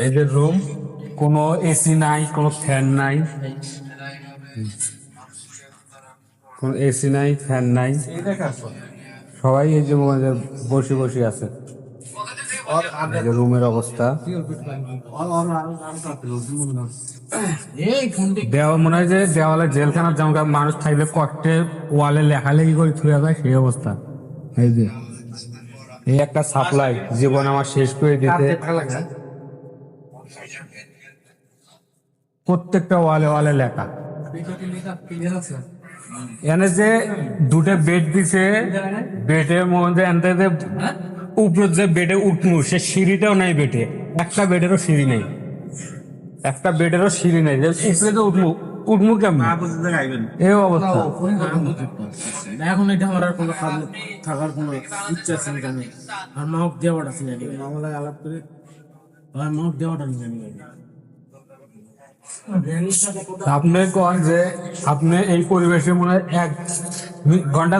এই যে রুম, কোনো এসি নাই, কোনো ফ্যান নাই, কোনো এসি নাই, ফ্যান নাই, সবাই এই যে বসে বসে আছে। এই যে রুমের অবস্থা, দেওয়া মনে হয় যে দেওয়ালে জেলখানার যেমন মানুষ থাকলে কষ্টে ওয়ালে লেখালেখি করে ছুঁয়ে যায় সেই অবস্থা। এই যে এই একটা সাপ্লাই জীবন আমার শেষ করে দিতে, প্রত্যেকটা ওয়ালে ওয়ালে লেখা। এনে যে দুটো বেড দিছে, বেডের মধ্যে উপরে যে বেডে উঠমু সে সিঁড়িটাও নাই, বেডে একটা বেডেরও সিঁড়ি নেই, একটা বেডেরও সিঁড়ি নেই, যে উপরে যে উঠমু উঠমু কেমন এই অবস্থা। এখন এটা আমার আর কোনো থাকার কোনো ইচ্ছা আছে না, আর মাহক দেওয়াটা আছে জানি, মামলায় আলাপ করে আর মাহক দেওয়াটা আমি জানি। আপনি কন যে আপনি এই পরিবেশে মনে হয় 1 ঘন্টা